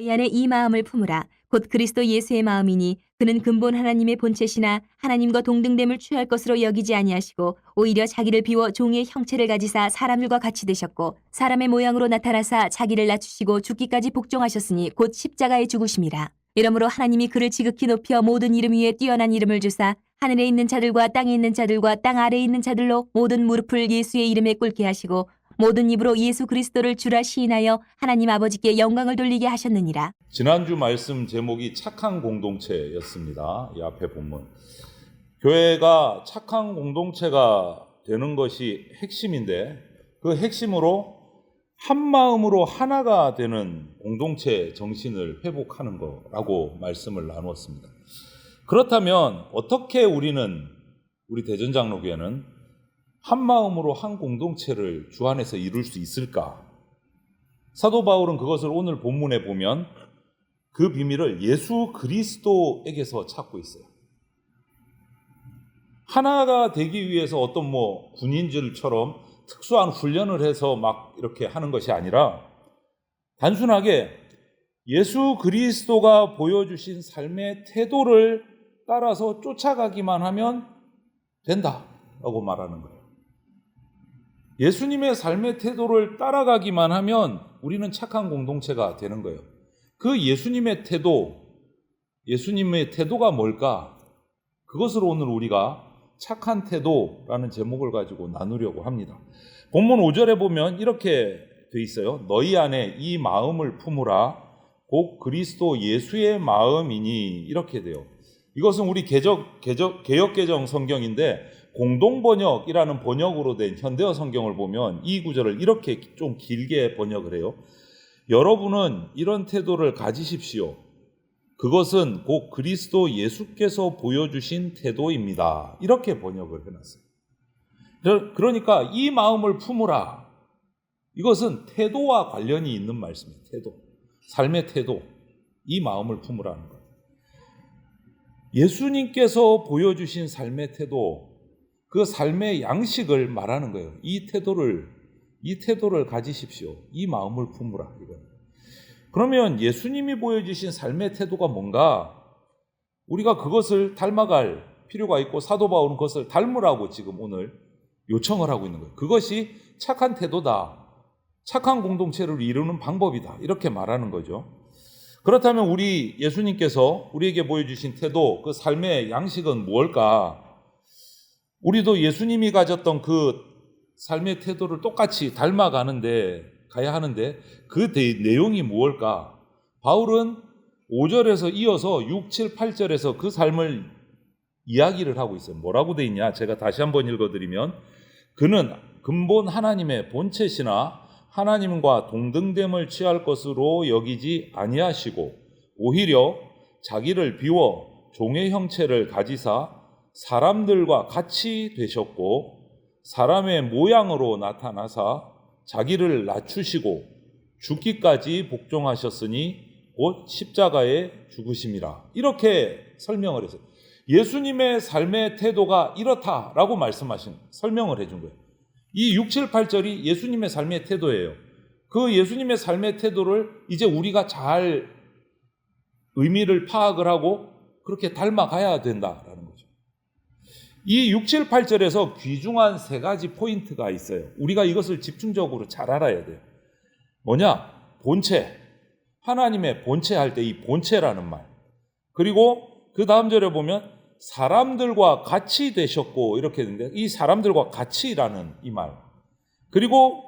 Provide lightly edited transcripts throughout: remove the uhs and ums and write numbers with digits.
너희 안에 이 마음을 품으라. 곧 그리스도 예수의 마음이니 그는 근본 하나님의 본체시나 하나님과 동등됨을 취할 것으로 여기지 아니하시고 오히려 자기를 비워 종의 형체를 가지사 사람들과 같이 되셨고 사람의 모양으로 나타나사 자기를 낮추시고 죽기까지 복종하셨으니 곧 십자가에 죽으심이라. 이러므로 하나님이 그를 지극히 높여 모든 이름 위에 뛰어난 이름을 주사 하늘에 있는 자들과 땅에 있는 자들과 땅 아래에 있는 자들로 모든 무릎을 예수의 이름에 꿇게 하시고 모든 입으로 예수 그리스도를 주라 시인하여 하나님 아버지께 영광을 돌리게 하셨느니라. 지난주 말씀 제목이 착한 공동체였습니다. 이 앞에 본문. 교회가 착한 공동체가 되는 것이 핵심인데 그 핵심으로 한 마음으로 하나가 되는 공동체 정신을 회복하는 거라고 말씀을 나누었습니다. 그렇다면 어떻게 우리 대전장로교회는 한 마음으로 한 공동체를 주 안에서 이룰 수 있을까? 사도 바울은 그것을 오늘 본문에 보면 그 비밀을 예수 그리스도에게서 찾고 있어요. 하나가 되기 위해서 어떤 군인들처럼 특수한 훈련을 해서 막 이렇게 하는 것이 아니라 단순하게 예수 그리스도가 보여주신 삶의 태도를 따라서 쫓아가기만 하면 된다라고 말하는 거예요. 예수님의 삶의 태도를 따라가기만 하면 우리는 착한 공동체가 되는 거예요. 그 예수님의 태도가 뭘까? 그것을 오늘 우리가 착한 태도라는 제목을 가지고 나누려고 합니다. 본문 5절에 보면 이렇게 돼 있어요. 너희 안에 이 마음을 품으라. 곧 그리스도 예수의 마음이니 이렇게 돼요. 이것은 우리 개역개정 성경인데 공동번역이라는 번역으로 된 현대어 성경을 보면 이 구절을 이렇게 좀 길게 번역을 해요. 여러분은 이런 태도를 가지십시오. 그것은 곧 그리스도 예수께서 보여주신 태도입니다. 이렇게 번역을 해놨어요. 그러니까 이 마음을 품으라. 이것은 태도와 관련이 있는 말씀이에요. 삶의 태도. 이 마음을 품으라는 거예요. 예수님께서 보여주신 삶의 태도, 그 삶의 양식을 말하는 거예요. 이 태도를 가지십시오. 이 마음을 품으라. 이거예요. 그러면 예수님이 보여주신 삶의 태도가 뭔가? 우리가 그것을 닮아갈 필요가 있고 사도 바울은 그것을 닮으라고 지금 오늘 요청을 하고 있는 거예요. 그것이 착한 태도다. 착한 공동체를 이루는 방법이다. 이렇게 말하는 거죠. 그렇다면 우리 예수님께서 우리에게 보여주신 태도, 그 삶의 양식은 무엇일까? 우리도 예수님이 가졌던 그 삶의 태도를 똑같이 가야 하는데 그 내용이 무엇일까? 바울은 5절에서 이어서 6, 7, 8절에서 그 삶을 이야기를 하고 있어요. 뭐라고 돼 있냐? 제가 다시 한번 읽어드리면 그는 근본 하나님의 본체시나 하나님과 동등됨을 취할 것으로 여기지 아니하시고 오히려 자기를 비워 종의 형체를 가지사 사람들과 같이 되셨고 사람의 모양으로 나타나사 자기를 낮추시고 죽기까지 복종하셨으니 곧 십자가에 죽으심이라. 이렇게 설명을 했어요. 예수님의 삶의 태도가 이렇다라고 설명을 해준 거예요. 이 6, 7, 8절이 예수님의 삶의 태도예요. 그 예수님의 삶의 태도를 이제 우리가 잘 의미를 파악을 하고 그렇게 닮아가야 된다라는 거죠. 이 6, 7, 8절에서 귀중한 3가지 포인트가 있어요. 우리가 이것을 집중적으로 잘 알아야 돼요. 뭐냐? 본체. 하나님의 본체 할 때 이 본체라는 말. 그리고 그 다음 절에 보면 사람들과 같이 되셨고 이렇게 되는데 이 사람들과 같이라는 이 말. 그리고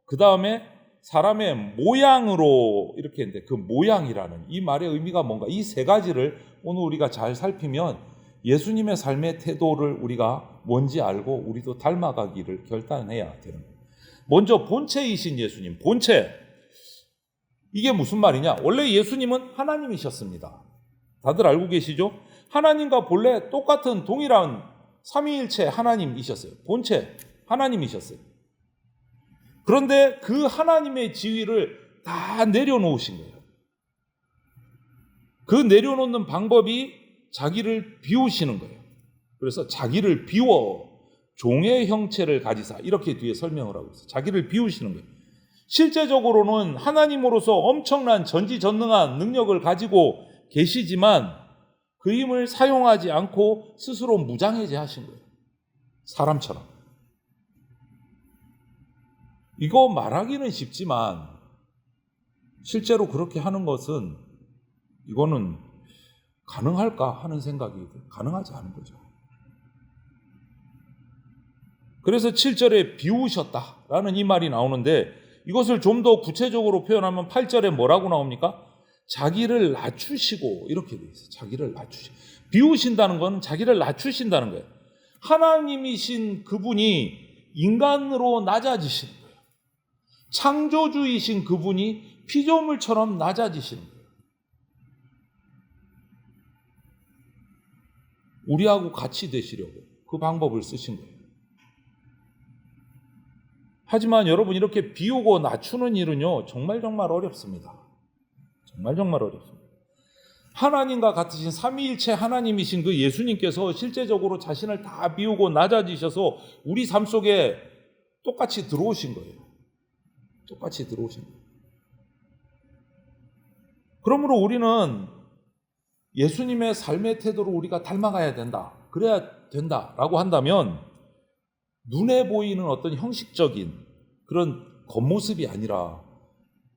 그 다음에 사람의 모양으로 이렇게 했는데 그 모양이라는 이 말의 의미가 뭔가? 이 3가지를 오늘 우리가 잘 살피면 예수님의 삶의 태도를 우리가 뭔지 알고 우리도 닮아가기를 결단해야 되는 거예요. 먼저 본체이신 예수님, 본체. 이게 무슨 말이냐? 원래 예수님은 하나님이셨습니다. 다들 알고 계시죠? 하나님과 본래 똑같은 동일한 삼위일체 하나님이셨어요. 본체 하나님이셨어요. 그런데 그 하나님의 지위를 다 내려놓으신 거예요. 그 내려놓는 방법이 자기를 비우시는 거예요. 그래서 자기를 비워 종의 형체를 가지사 이렇게 뒤에 설명을 하고 있어요. 자기를 비우시는 거예요. 실제적으로는 하나님으로서 엄청난 전지전능한 능력을 가지고 계시지만 그 힘을 사용하지 않고 스스로 무장해제하신 거예요. 사람처럼. 이거 말하기는 쉽지만 실제로 그렇게 하는 것은 이거는 가능할까 하는 생각이 가능하지 않은 거죠. 그래서 7절에 비우셨다라는 이 말이 나오는데 이것을 좀 더 구체적으로 표현하면 8절에 뭐라고 나옵니까? 자기를 낮추시고 이렇게 되어 있어요. 자기를 낮추시고. 비우신다는 건 자기를 낮추신다는 거예요. 하나님이신 그분이 인간으로 낮아지시는 거예요. 창조주이신 그분이 피조물처럼 낮아지시는 거예요. 우리하고 같이 되시려고 그 방법을 쓰신 거예요. 하지만 여러분 이렇게 비우고 낮추는 일은요 정말 어렵습니다. 정말 어렵습니다. 하나님과 같으신 삼위일체 하나님이신 그 예수님께서 실제적으로 자신을 다 비우고 낮아지셔서 우리 삶 속에 똑같이 들어오신 거예요. 똑같이 들어오신 거예요. 그러므로 우리는 예수님의 삶의 태도로 우리가 닮아가야 된다. 그래야 된다라고 한다면 눈에 보이는 어떤 형식적인 그런 겉모습이 아니라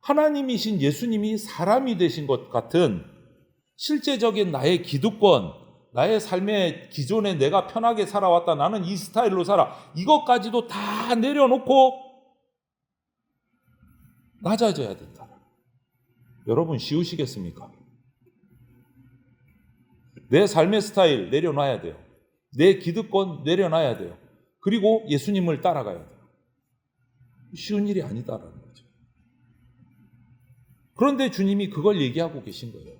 하나님이신 예수님이 사람이 되신 것 같은 실제적인 나의 기득권, 나의 삶의 기존에 내가 편하게 살아왔다. 나는 이 스타일로 살아. 이것까지도 다 내려놓고 낮아져야 된다. 여러분 쉬우시겠습니까? 내 삶의 스타일 내려놔야 돼요. 내 기득권 내려놔야 돼요. 그리고 예수님을 따라가야 돼요. 쉬운 일이 아니다라는 거죠. 그런데 주님이 그걸 얘기하고 계신 거예요.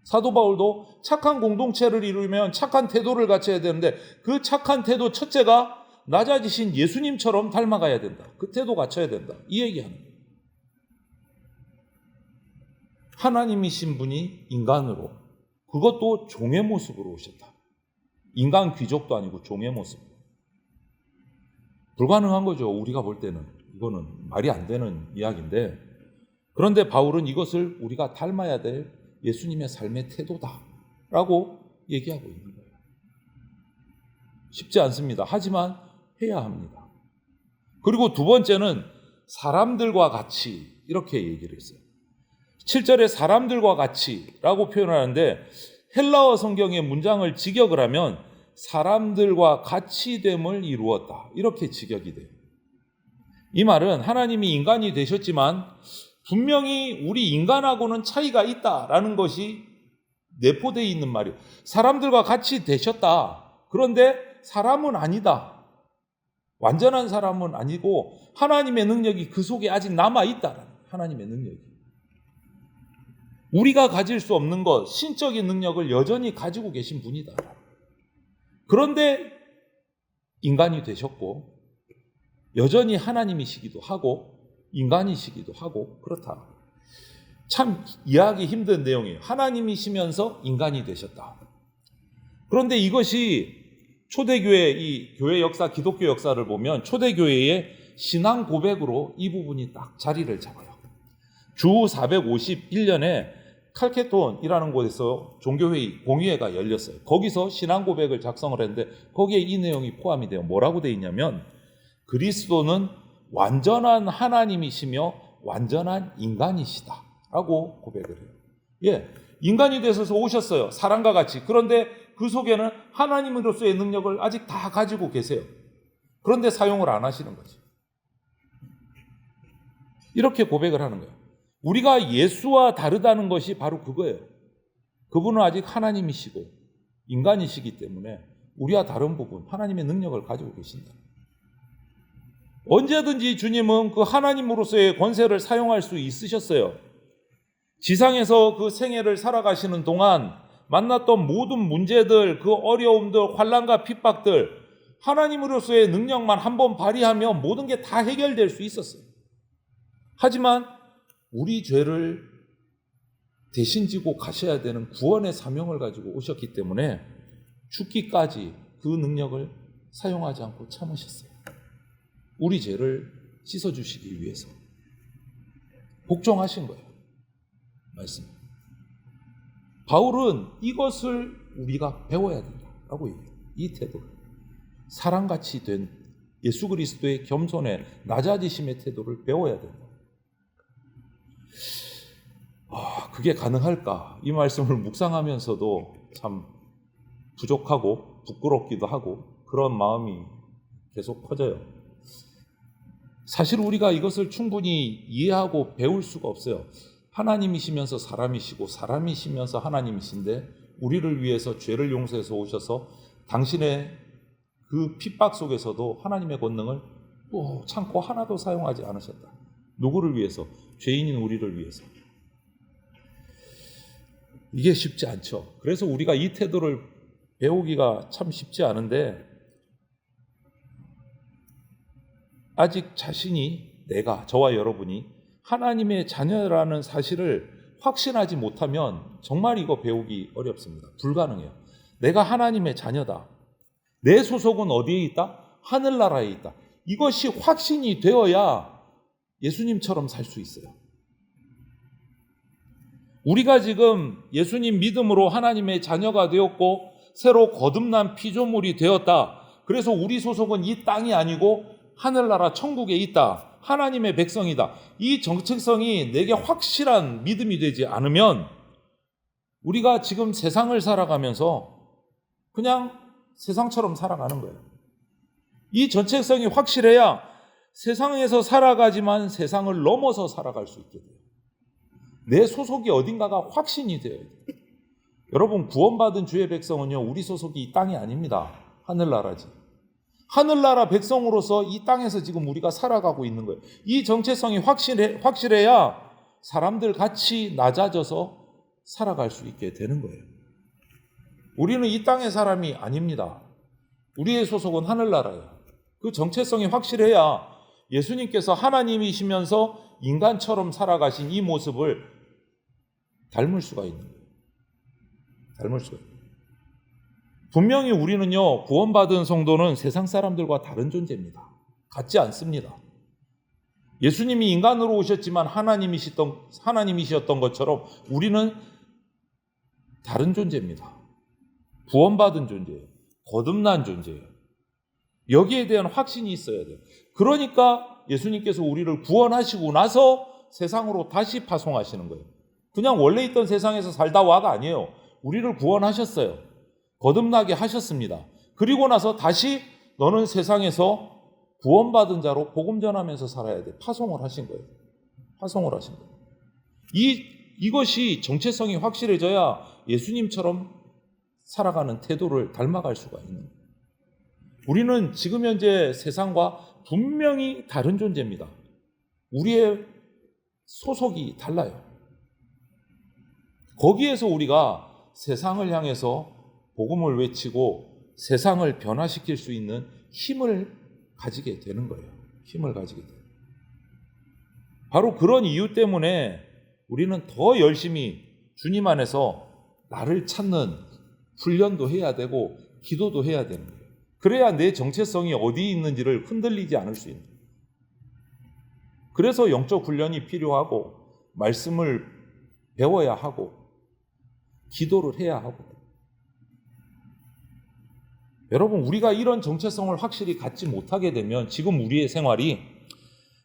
사도 바울도 착한 공동체를 이루면 착한 태도를 갖춰야 되는데 그 착한 태도 첫째가 낮아지신 예수님처럼 닮아가야 된다. 그 태도 갖춰야 된다. 이 얘기하는 거예요. 하나님이신 분이 인간으로 그것도 종의 모습으로 오셨다. 인간 귀족도 아니고 종의 모습. 불가능한 거죠. 우리가 볼 때는. 이거는 말이 안 되는 이야기인데 그런데 바울은 이것을 우리가 닮아야 될 예수님의 삶의 태도다라고 얘기하고 있는 거예요. 쉽지 않습니다. 하지만 해야 합니다. 그리고 두 번째는 사람들과 같이 이렇게 얘기를 했어요. 7절에 사람들과 같이라고 표현하는데 헬라어 성경의 문장을 직역을 하면 사람들과 같이 됨을 이루었다. 이렇게 직역이 돼요. 이 말은 하나님이 인간이 되셨지만 분명히 우리 인간하고는 차이가 있다라는 것이 내포되어 있는 말이에요. 사람들과 같이 되셨다. 그런데 사람은 아니다. 완전한 사람은 아니고 하나님의 능력이 그 속에 아직 남아있다. 하나님의 능력이. 우리가 가질 수 없는 것, 신적인 능력을 여전히 가지고 계신 분이다. 그런데 인간이 되셨고 여전히 하나님이시기도 하고 인간이시기도 하고 그렇다. 참 이해하기 힘든 내용이에요. 하나님이시면서 인간이 되셨다. 그런데 이것이 초대교회 이 교회 역사, 기독교 역사를 보면 초대교회의 신앙 고백으로 이 부분이 딱 자리를 잡아요. 주 451년에 칼케톤이라는 곳에서 종교회의, 공의회가 열렸어요. 거기서 신앙 고백을 작성을 했는데 거기에 이 내용이 포함이 돼요. 뭐라고 돼 있냐면 그리스도는 완전한 하나님이시며 완전한 인간이시다 라고 고백을 해요. 예, 인간이 되셔서 오셨어요. 사람과 같이. 그런데 그 속에는 하나님으로서의 능력을 아직 다 가지고 계세요. 그런데 사용을 안 하시는 거죠. 이렇게 고백을 하는 거예요. 우리가 예수와 다르다는 것이 바로 그거예요. 그분은 아직 하나님이시고 인간이시기 때문에 우리와 다른 부분, 하나님의 능력을 가지고 계신다. 언제든지 주님은 그 하나님으로서의 권세를 사용할 수 있으셨어요. 지상에서 그 생애를 살아가시는 동안 만났던 모든 문제들, 그 어려움들, 환난과 핍박들, 하나님으로서의 능력만 한번 발휘하면 모든 게 다 해결될 수 있었어요. 하지만 우리 죄를 대신 지고 가셔야 되는 구원의 사명을 가지고 오셨기 때문에 죽기까지 그 능력을 사용하지 않고 참으셨어요. 우리 죄를 씻어주시기 위해서 복종하신 거예요. 말씀. 바울은 이것을 우리가 배워야 된다라고 얘기해요. 이 태도를. 사람같이 된 예수 그리스도의 겸손의 낮아지심의 태도를 배워야 된다. 그게 가능할까? 이 말씀을 묵상하면서도 참 부족하고 부끄럽기도 하고 그런 마음이 계속 커져요. 사실 우리가 이것을 충분히 이해하고 배울 수가 없어요. 하나님이시면서 사람이시고 사람이시면서 하나님이신데 우리를 위해서 죄를 용서해서 오셔서 당신의 그 핍박 속에서도 하나님의 권능을 참고 하나도 사용하지 않으셨다. 누구를 위해서? 죄인인 우리를 위해서. 이게 쉽지 않죠. 그래서 우리가 이 태도를 배우기가 참 쉽지 않은데 아직 자신이 저와 여러분이 하나님의 자녀라는 사실을 확신하지 못하면 정말 이거 배우기 어렵습니다. 불가능해요. 내가 하나님의 자녀다. 내 소속은 어디에 있다? 하늘나라에 있다. 이것이 확신이 되어야 예수님처럼 살 수 있어요. 우리가 지금 예수님 믿음으로 하나님의 자녀가 되었고 새로 거듭난 피조물이 되었다. 그래서 우리 소속은 이 땅이 아니고 하늘나라 천국에 있다. 하나님의 백성이다. 이 정체성이 내게 확실한 믿음이 되지 않으면 우리가 지금 세상을 살아가면서 그냥 세상처럼 살아가는 거예요. 이 정체성이 확실해야 세상에서 살아가지만 세상을 넘어서 살아갈 수 있게 돼요. 내 소속이 어딘가가 확신이 돼요. 여러분, 구원받은 주의 백성은요, 우리 소속이 이 땅이 아닙니다. 하늘나라지. 하늘나라 백성으로서 이 땅에서 지금 우리가 살아가고 있는 거예요. 이 정체성이 확실해야 사람들 같이 낮아져서 살아갈 수 있게 되는 거예요. 우리는 이 땅의 사람이 아닙니다. 우리의 소속은 하늘나라예요. 그 정체성이 확실해야 예수님께서 하나님이시면서 인간처럼 살아가신 이 모습을 닮을 수가 있는 거예요. 닮을 수가 있는 거예요. 분명히 우리는요, 구원받은 성도는 세상 사람들과 다른 존재입니다. 같지 않습니다. 예수님이 인간으로 오셨지만 하나님이셨던 것처럼 우리는 다른 존재입니다. 구원받은 존재예요. 거듭난 존재예요. 여기에 대한 확신이 있어야 돼요. 그러니까 예수님께서 우리를 구원하시고 나서 세상으로 다시 파송하시는 거예요. 그냥 원래 있던 세상에서 살다 와가 아니에요. 우리를 구원하셨어요. 거듭나게 하셨습니다. 그리고 나서 다시 너는 세상에서 구원받은 자로 복음 전하면서 살아야 돼. 파송을 하신 거예요. 파송을 하신 거예요. 이것이 정체성이 확실해져야 예수님처럼 살아가는 태도를 닮아갈 수가 있는 거예요. 우리는 지금 현재 세상과 분명히 다른 존재입니다. 우리의 소속이 달라요. 거기에서 우리가 세상을 향해서 복음을 외치고 세상을 변화시킬 수 있는 힘을 가지게 되는 거예요. 힘을 가지게 돼요. 바로 그런 이유 때문에 우리는 더 열심히 주님 안에서 나를 찾는 훈련도 해야 되고 기도도 해야 되는 거예요. 그래야 내 정체성이 어디 있는지를 흔들리지 않을 수 있는 거예요. 그래서 영적 훈련이 필요하고 말씀을 배워야 하고 기도를 해야 하고. 여러분, 우리가 이런 정체성을 확실히 갖지 못하게 되면 지금 우리의 생활이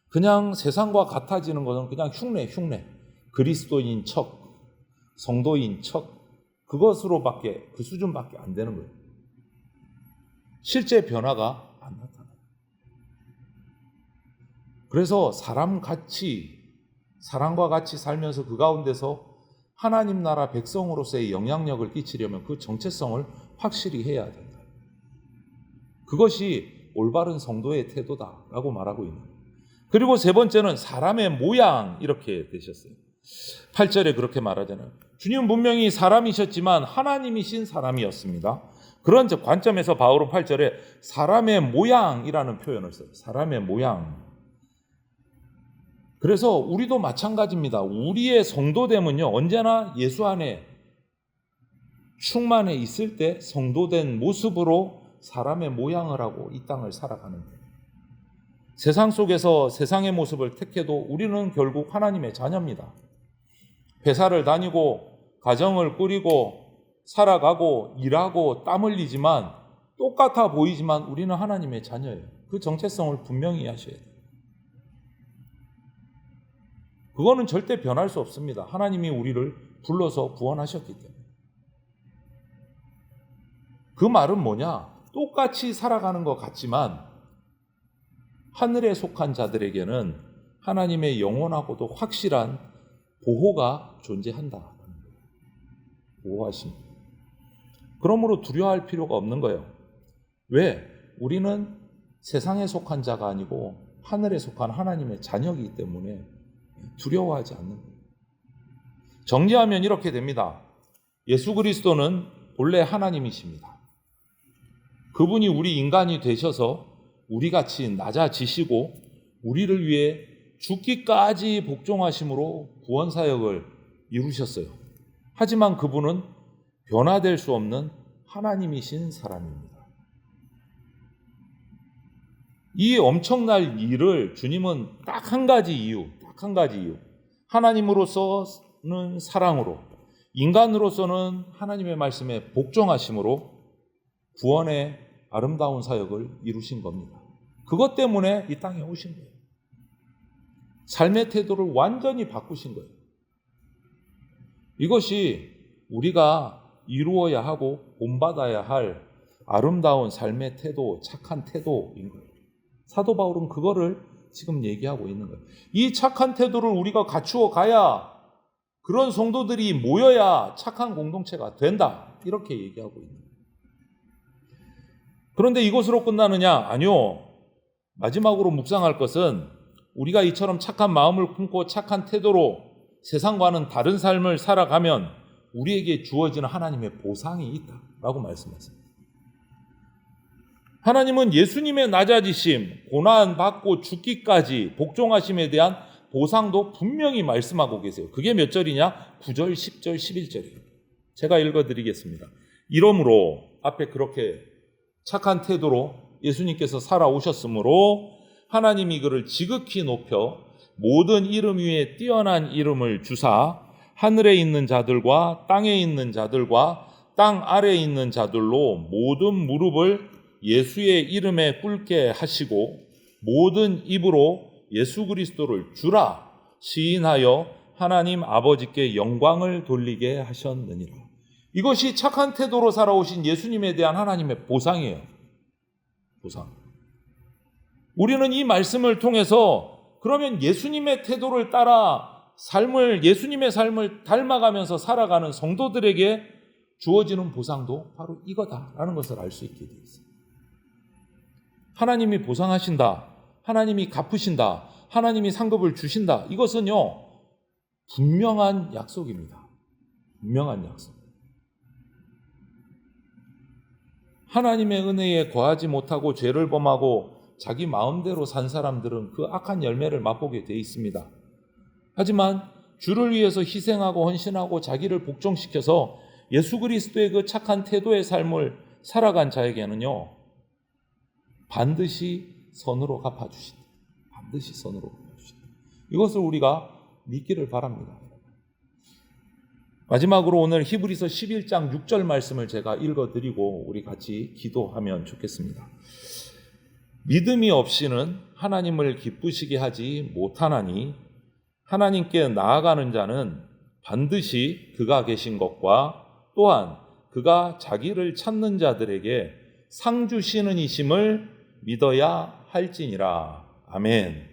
그냥 세상과 같아지는 것은 그냥 흉내. 그리스도인 척, 성도인 척, 그것으로밖에, 그 수준밖에 안 되는 거예요. 실제 변화가 안 나타나요. 그래서 사람과 같이 살면서 그 가운데서 하나님 나라 백성으로서의 영향력을 끼치려면 그 정체성을 확실히 해야 된다. 그것이 올바른 성도의 태도다라고 말하고 있는 거예요. 그리고 세 번째는 사람의 모양, 이렇게 되셨어요. 8절에 그렇게 말하잖아요. 주님은 분명히 사람이셨지만 하나님이신 사람이었습니다. 그런 관점에서 바울은 8절에 사람의 모양이라는 표현을 써요. 사람의 모양. 그래서 우리도 마찬가지입니다. 우리의 성도됨은요, 언제나 예수 안에 충만해 있을 때 성도된 모습으로 사람의 모양을 하고 이 땅을 살아가는 거예요. 세상 속에서 세상의 모습을 택해도 우리는 결국 하나님의 자녀입니다. 회사를 다니고 가정을 꾸리고 살아가고 일하고 땀 흘리지만 똑같아 보이지만 우리는 하나님의 자녀예요. 그 정체성을 분명히 하셔야 돼요. 그거는 절대 변할 수 없습니다. 하나님이 우리를 불러서 구원하셨기 때문에. 그 말은 뭐냐? 똑같이 살아가는 것 같지만 하늘에 속한 자들에게는 하나님의 영원하고도 확실한 보호가 존재한다. 보호하심. 그러므로 두려워할 필요가 없는 거예요. 왜? 우리는 세상에 속한 자가 아니고 하늘에 속한 하나님의 자녀이기 때문에 두려워하지 않는 거예요. 정리하면 이렇게 됩니다. 예수 그리스도는 본래 하나님이십니다. 그분이 우리 인간이 되셔서 우리같이 낮아지시고 우리를 위해 죽기까지 복종하심으로 구원사역을 이루셨어요. 하지만 그분은 변화될 수 없는 하나님이신 사람입니다. 이 엄청난 일을 주님은 딱 한 가지 이유, 하나님으로서는 사랑으로, 인간으로서는 하나님의 말씀에 복종하심으로 구원의 아름다운 사역을 이루신 겁니다. 그것 때문에 이 땅에 오신 거예요. 삶의 태도를 완전히 바꾸신 거예요. 이것이 우리가 이루어야 하고 본받아야 할 아름다운 삶의 태도, 착한 태도인 거예요. 사도 바울은 그거를 지금 얘기하고 있는 거예요. 이 착한 태도를 우리가 갖추어 가야 그런 성도들이 모여야 착한 공동체가 된다. 이렇게 얘기하고 있는 거예요. 그런데 이것으로 끝나느냐? 아니요. 마지막으로 묵상할 것은 우리가 이처럼 착한 마음을 품고 착한 태도로 세상과는 다른 삶을 살아가면 우리에게 주어지는 하나님의 보상이 있다라고 말씀하십니다. 하나님은 예수님의 낮아지심, 고난받고 죽기까지 복종하심에 대한 보상도 분명히 말씀하고 계세요. 그게 몇 절이냐? 9절, 10절, 11절이에요. 제가 읽어드리겠습니다. 이러므로 앞에 그렇게 착한 태도로 예수님께서 살아오셨으므로 하나님이 그를 지극히 높여 모든 이름 위에 뛰어난 이름을 주사 하늘에 있는 자들과 땅에 있는 자들과 땅 아래에 있는 자들로 모든 무릎을 예수의 이름에 꿇게 하시고 모든 입으로 예수 그리스도를 주라 시인하여 하나님 아버지께 영광을 돌리게 하셨느니라. 이것이 착한 태도로 살아오신 예수님에 대한 하나님의 보상이에요. 보상. 우리는 이 말씀을 통해서 그러면 예수님의 태도를 따라 예수님의 삶을 닮아가면서 살아가는 성도들에게 주어지는 보상도 바로 이거다라는 것을 알 수 있게 되어 있습니다. 하나님이 보상하신다. 하나님이 갚으신다. 하나님이 상급을 주신다. 이것은요, 분명한 약속입니다. 분명한 약속. 하나님의 은혜에 거하지 못하고 죄를 범하고 자기 마음대로 산 사람들은 그 악한 열매를 맛보게 되어 있습니다. 하지만 주를 위해서 희생하고 헌신하고 자기를 복종시켜서 예수 그리스도의 그 착한 태도의 삶을 살아간 자에게는요, 반드시 선으로 갚아주신다. 반드시 선으로 갚아주신다. 이것을 우리가 믿기를 바랍니다. 마지막으로 오늘 히브리서 11장 6절 말씀을 제가 읽어드리고 우리 같이 기도하면 좋겠습니다. 믿음이 없이는 하나님을 기쁘시게 하지 못하나니 하나님께 나아가는 자는 반드시 그가 계신 것과 또한 그가 자기를 찾는 자들에게 상 주시는 이심을 믿어야 할지니라. 아멘.